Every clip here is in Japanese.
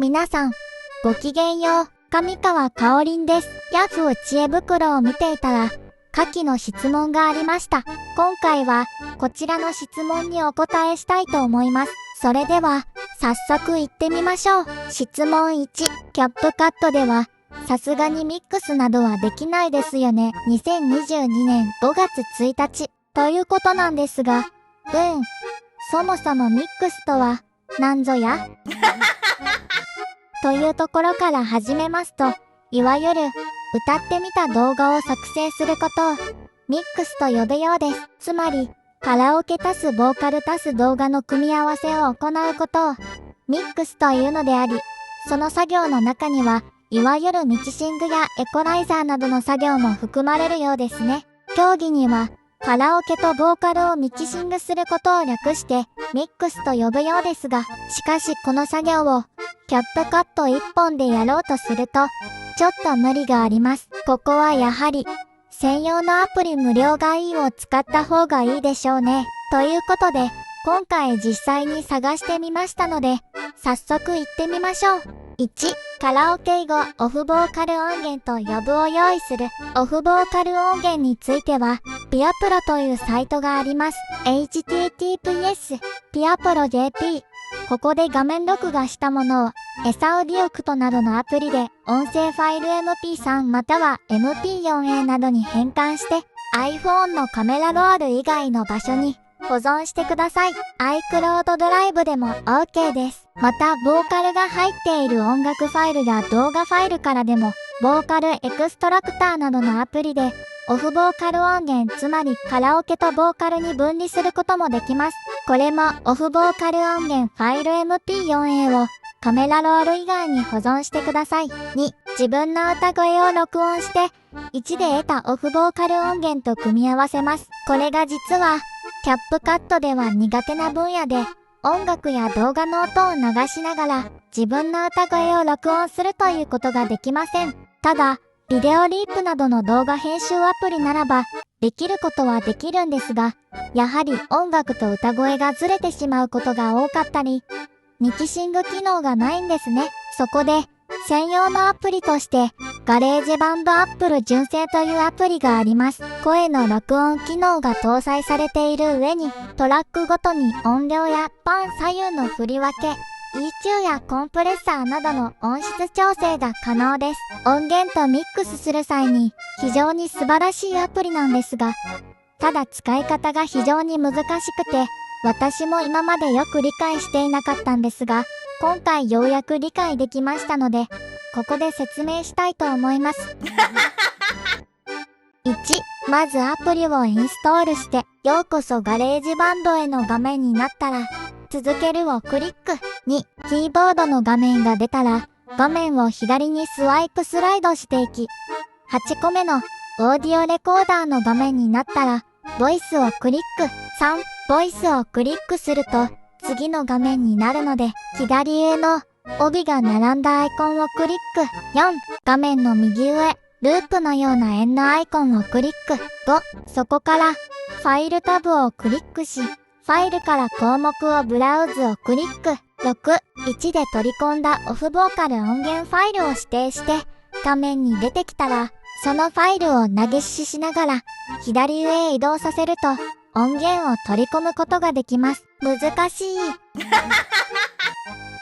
皆さん、ごきげんよう。上川かおりんです。ヤフー知恵袋を見ていたら、下記の質問がありました。今回は、こちらの質問にお答えしたいと思います。それでは、早速行ってみましょう。質問1、キャップカットでは、さすがにミックスなどはできないですよね。2022年5月1日、ということなんですが、そもそもミックスとは、なんぞやというところから始めますと、いわゆる歌ってみた動画を作成することをミックスと呼ぶようです。つまり、カラオケ足すボーカル足す動画の組み合わせを行うことをミックスというのであり、その作業の中にはいわゆるミキシングやエコライザーなどの作業も含まれるようですね。競技にはカラオケとボーカルをミキシングすることを略してミックスと呼ぶようですが、しかしこの作業をキャップカット1本でやろうとすると、ちょっと無理があります。ここはやはり、専用のアプリ無料がいいを使った方がいいでしょうね。ということで、今回実際に探してみましたので、早速行ってみましょう。1、カラオケ以後オフボーカル音源と呼ぶを用意する。オフボーカル音源については、ピアプロというサイトがあります。https ピアプロ JP。ここで画面録画したものをエサウディオクトなどのアプリで音声ファイル MP3 または MP4A などに変換して iPhone のカメラロール以外の場所に保存してください。iCloud ドライブでも OK です。また、ボーカルが入っている音楽ファイルや動画ファイルからでも、ボーカルエクストラクターなどのアプリで、オフボーカル音源、つまりカラオケとボーカルに分離することもできます。これも、オフボーカル音源ファイル MP4A をカメラロール以外に保存してください。2、自分の歌声を録音して、1で得たオフボーカル音源と組み合わせます。これが実は、キャップカットでは苦手な分野で、音楽や動画の音を流しながら自分の歌声を録音するということができません。ただ、ビデオリープなどの動画編集アプリならば、できることはできるんですが、やはり音楽と歌声がずれてしまうことが多かったり、ミキシング機能がないんですね。そこで、専用のアプリとして、ガレージバンドアップル純正というアプリがあります。声の録音機能が搭載されている上に、トラックごとに音量やパン左右の振り分け、EQ やコンプレッサーなどの音質調整が可能です。音源とミックスする際に非常に素晴らしいアプリなんですが、ただ使い方が非常に難しくて、私も今までよく理解していなかったんですが、今回ようやく理解できましたので、ここで説明したいと思います。1、まずアプリをインストールして、ようこそガレージバンドへの画面になったら、続けるをクリック。2、キーボードの画面が出たら、画面を左にスワイプスライドしていき、8個目のオーディオレコーダーの画面になったら、ボイスをクリック。3、ボイスをクリックすると、次の画面になるので、左上の帯が並んだアイコンをクリック。4、画面の右上、ループのような円のアイコンをクリック。5、そこからファイルタブをクリックし、ファイルから項目をブラウズをクリック。6、1で取り込んだオフボーカル音源ファイルを指定して、画面に出てきたら、そのファイルを投げししながら、左上へ移動させると、音源を取り込むことができます。難しい。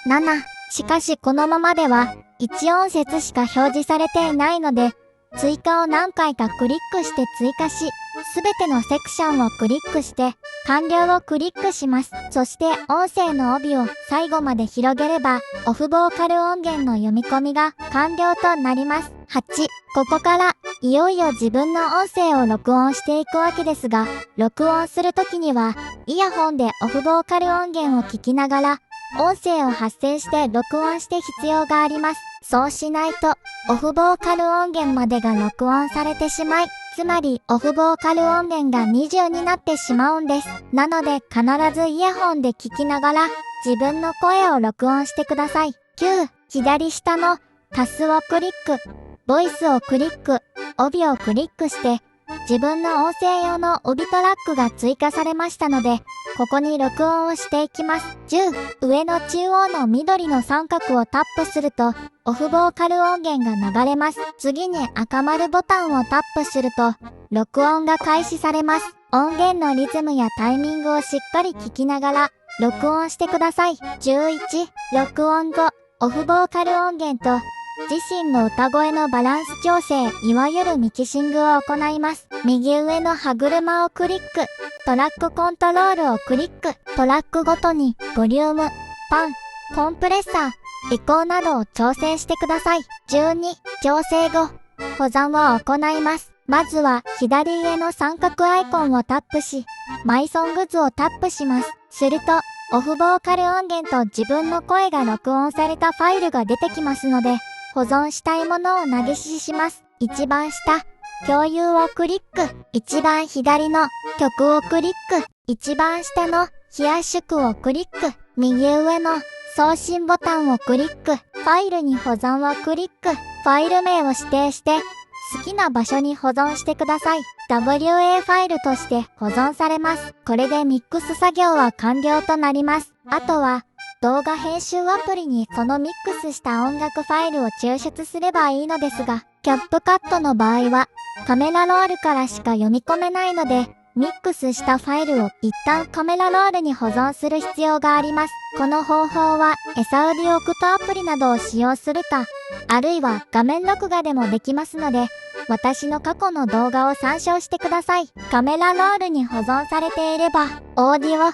7、しかしこのままでは、1音節しか表示されていないので、追加を何回かクリックして追加し、すべてのセクションをクリックして、完了をクリックします。そして音声の帯を最後まで広げれば、オフボーカル音源の読み込みが完了となります。8、ここからいよいよ自分の音声を録音していくわけですが、録音するときには、イヤホンでオフボーカル音源を聞きながら、音声を発生して録音して必要があります。そうしないと、オフボーカル音源までが録音されてしまい、つまりオフボーカル音源が20になってしまうんです。なので必ずイヤホンで聞きながら自分の声を録音してください。9、左下の足すをクリック、ボイスをクリック、帯をクリックして自分の音声用の帯トラックが追加されましたので、ここに録音をしていきます。10、上の中央の緑の三角をタップすると、オフボーカル音源が流れます。次に赤丸ボタンをタップすると、録音が開始されます。音源のリズムやタイミングをしっかり聞きながら、録音してください。11、録音後、オフボーカル音源と、自身の歌声のバランス調整、いわゆるミキシングを行います。右上の歯車をクリック、トラックコントロールをクリック、トラックごとにボリューム、パン、コンプレッサー、エコーなどを調整してください。12、調整後、保存を行います。まずは左上の三角アイコンをタップし、マイソングズをタップします。すると、オフボーカル音源と自分の声が録音されたファイルが出てきますので、保存したいものを投げしします。一番下、共有をクリック。一番左の曲をクリック。一番下の非圧縮をクリック。右上の送信ボタンをクリック。ファイルに保存をクリック。ファイル名を指定して好きな場所に保存してください。WA ファイルとして保存されます。これでミックス作業は完了となります。あとは動画編集アプリにそのミックスした音楽ファイルを抽出すればいいのですが、キャップカットの場合はカメラロールからしか読み込めないので、ミックスしたファイルを一旦カメラロールに保存する必要があります。この方法はエサウディオクトアプリなどを使用するか、あるいは画面録画でもできますので、私の過去の動画を参照してください。カメラロールに保存されていれば、オーディオ、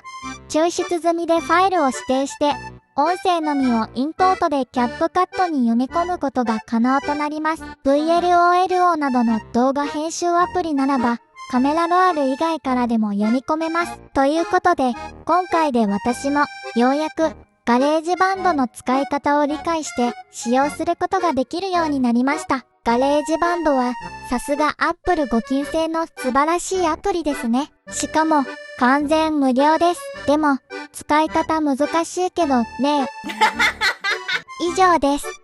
抽出済みでファイルを指定して、音声のみをインポートでキャップカットに読み込むことが可能となります。VLOLO などの動画編集アプリならば、カメラロール以外からでも読み込めます。ということで、今回で私もようやくガレージバンドの使い方を理解して使用することができるようになりました。ガレージバンドはさすが Apple ご金製の素晴らしいアプリですね。しかも完全無料です。でも使い方難しいけどね。以上です。